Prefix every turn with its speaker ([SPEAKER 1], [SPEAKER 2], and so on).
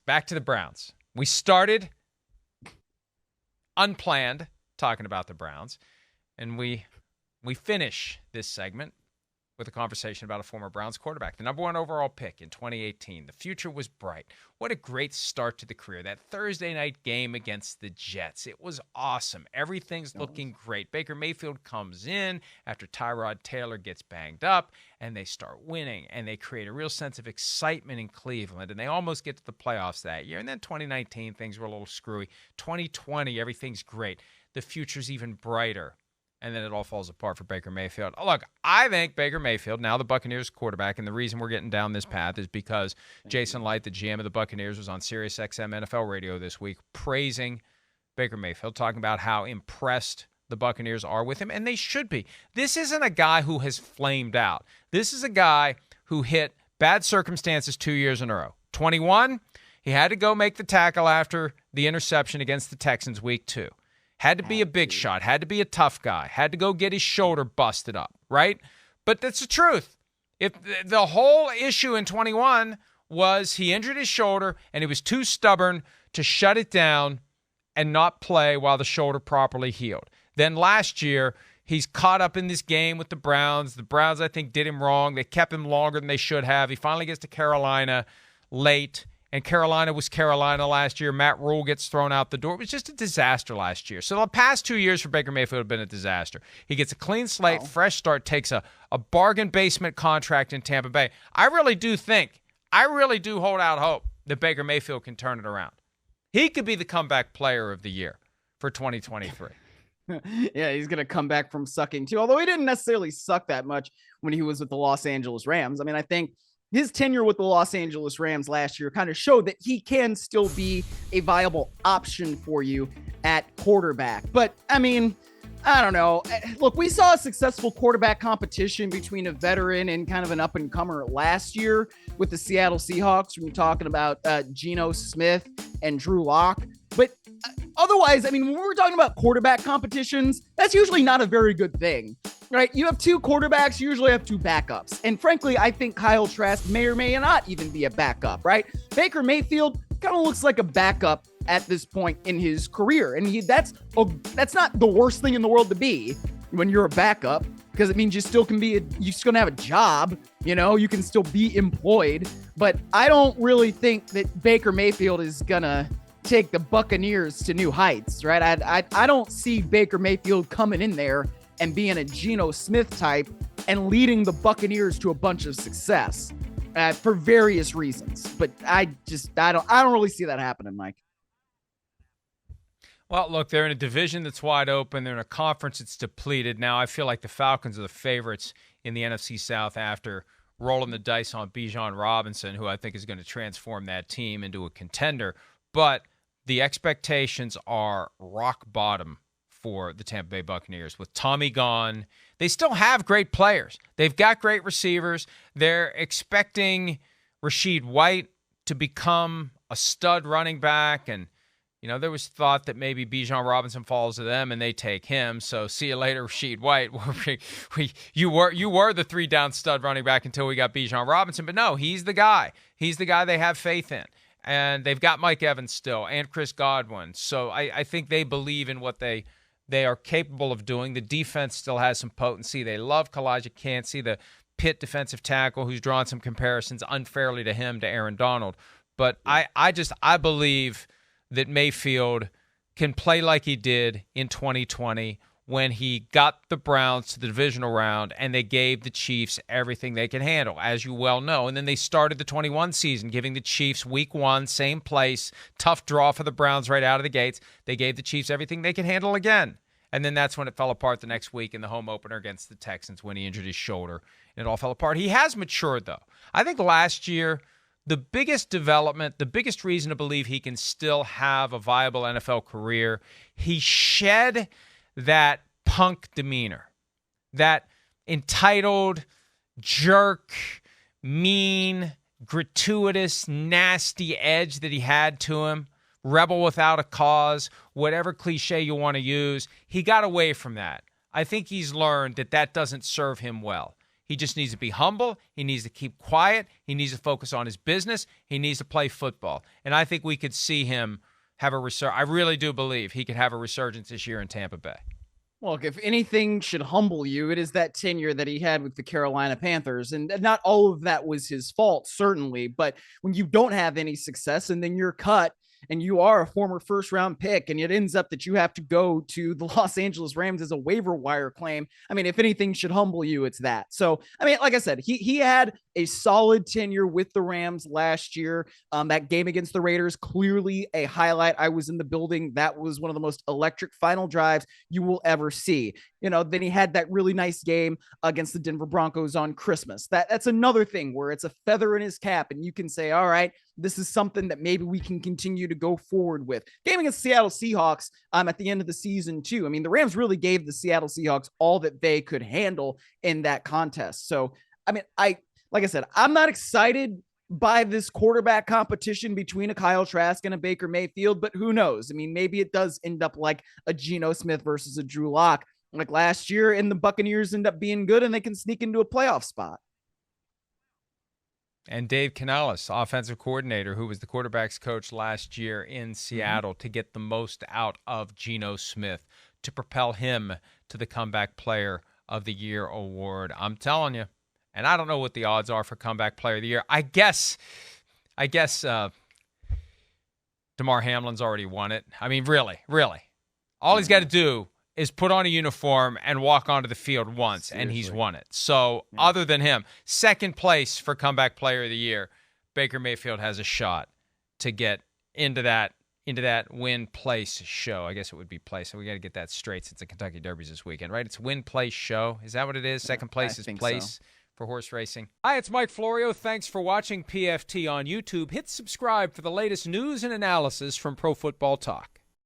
[SPEAKER 1] Back to the Browns. We started unplanned talking about the Browns, and we finish this segment with a conversation about a former Browns quarterback, the number one overall pick in 2018. The future was bright. What a great start to the career. That Thursday night game against the Jets. It was awesome. Everything's looking great. Baker Mayfield comes in after Tyrod Taylor gets banged up, and they start winning, and they create a real sense of excitement in Cleveland, and they almost get to the playoffs that year. And then 2019, things were a little screwy. 2020, everything's great. The future's even brighter. And then it all falls apart for Baker Mayfield. Look, I think Baker Mayfield, now the Buccaneers quarterback, and the reason we're getting down this path is because Jason Light, the GM of the Buccaneers, was on Sirius XM NFL radio this week praising Baker Mayfield, talking about how impressed the Buccaneers are with him, and they should be. This isn't a guy who has flamed out. This is a guy who hit bad circumstances 2 years in a row. 21, he had to go make the tackle after the interception against the Texans week 2. Had to be a big shot, had to be a tough guy, had to go get his shoulder busted up, right? But that's the truth. If the whole issue in 21 was he injured his shoulder and he was too stubborn to shut it down and not play while the shoulder properly healed. Then last year, he's caught up in this game with the Browns. The Browns, I think, did him wrong. They kept him longer than they should have. He finally gets to Carolina late. And Carolina was Carolina last year. Matt Rule gets thrown out the door. It was just a disaster last year. So the past 2 years for Baker Mayfield have been a disaster. He gets a clean slate, fresh start, takes a bargain basement contract in Tampa Bay. I really do hold out hope that Baker Mayfield can turn it around. He could be the comeback player of the year for 2023.
[SPEAKER 2] Yeah, he's going to come back from sucking too. Although he didn't necessarily suck that much when he was with the Los Angeles Rams. I mean, I think his tenure with the Los Angeles Rams last year kind of showed that he can still be a viable option for you at quarterback. But, I mean, I don't know. Look, we saw a successful quarterback competition between a veteran and kind of an up-and-comer last year with the Seattle Seahawks. We're talking about Geno Smith and Drew Lock. But otherwise, I mean, when we're talking about quarterback competitions, that's usually not a very good thing. Right, you have two quarterbacks, you usually have two backups. And frankly, I think Kyle Trask may or may not even be a backup, right? Baker Mayfield kind of looks like a backup at this point in his career. And that's not the worst thing in the world to be when you're a backup, because it means you still can be, you're still gonna have a job, you can still be employed. But I don't really think that Baker Mayfield is gonna take the Buccaneers to new heights, right? I don't see Baker Mayfield coming in there and being a Geno Smith type and leading the Buccaneers to a bunch of success for various reasons. But I don't really see that happening, Mike.
[SPEAKER 1] Well, look, they're in a division that's wide open. They're in a conference that's depleted. Now, I feel like the Falcons are the favorites in the NFC South after rolling the dice on Bijan Robinson, who I think is going to transform that team into a contender. But the expectations are rock bottom for the Tampa Bay Buccaneers. With Tommy gone, they still have great players. They've got great receivers. They're expecting Rashid White to become a stud running back, and there was thought that maybe Bijan Robinson falls to them and they take him. So see you later, Rashid White. You were the 3-down stud running back until we got Bijan Robinson, but no, he's the guy. He's the guy they have faith in. And they've got Mike Evans still and Chris Godwin. So I think they believe in what they are capable of doing. The defense still has some potency. They love Kalijah Kancey, the Pitt defensive tackle, who's drawn some comparisons unfairly to him, to Aaron Donald. But I believe that Mayfield can play like he did in 2020 when he got the Browns to the divisional round and they gave the Chiefs everything they can handle, as you well know. And then they started the 21 season, giving the Chiefs week 1, same place, tough draw for the Browns right out of the gates. They gave the Chiefs everything they could handle again. And then that's when it fell apart the next week in the home opener against the Texans when he injured his shoulder, and it all fell apart. He has matured, though. I think last year, the biggest development, the biggest reason to believe he can still have a viable NFL career, he shed that punk demeanor, that entitled, jerk, mean, gratuitous, nasty edge that he had to him, rebel without a cause, whatever cliche you want to use. He got away from that. I think he's learned that doesn't serve him well. He just needs to be humble. He needs to keep quiet. He needs to focus on his business. He needs to play football. And I think we could see him have a resurgence. I really do believe he could have a resurgence this year in Tampa Bay.
[SPEAKER 2] Look, if anything should humble you, it is that tenure that he had with the Carolina Panthers. And not all of that was his fault, certainly. But when you don't have any success and then you're cut and you are a former first-round pick and it ends up that you have to go to the Los Angeles Rams as a waiver wire claim, I mean, if anything should humble you, it's that. So, I mean, like I said, he had a solid tenure with the Rams last year. That game against the Raiders, clearly a highlight. I was in the building. That was one of the most electric final drives you will ever see. Then he had that really nice game against the Denver Broncos on Christmas. That's another thing where it's a feather in his cap and you can say, all right, this is something that maybe we can continue to go forward with. Game against the Seattle Seahawks at the end of the season too. I mean, the Rams really gave the Seattle Seahawks all that they could handle in that contest. So, I mean, like I said, I'm not excited by this quarterback competition between a Kyle Trask and a Baker Mayfield, but who knows? I mean, maybe it does end up like a Geno Smith versus a Drew Lock like last year, and the Buccaneers end up being good and they can sneak into a playoff spot.
[SPEAKER 1] And Dave Canales, offensive coordinator, who was the quarterback's coach last year in Seattle, to get the most out of Geno Smith, to propel him to the Comeback Player of the Year award. I'm telling you. And I don't know what the odds are for Comeback Player of the Year. I guess Damar Hamlin's already won it. I mean, really. All he's got to do is put on a uniform and walk onto the field once, seriously, and he's won it. So other than him, second place for Comeback Player of the Year, Baker Mayfield has a shot to get into that win-place show. I guess it would be place. So we got to get that straight since the Kentucky Derby's this weekend, right? It's win-place show. Is that what it is? Second place is place. So. For horse racing. Hi, it's Mike Florio. Thanks for watching PFT on YouTube. Hit subscribe for the latest news and analysis from Pro Football Talk.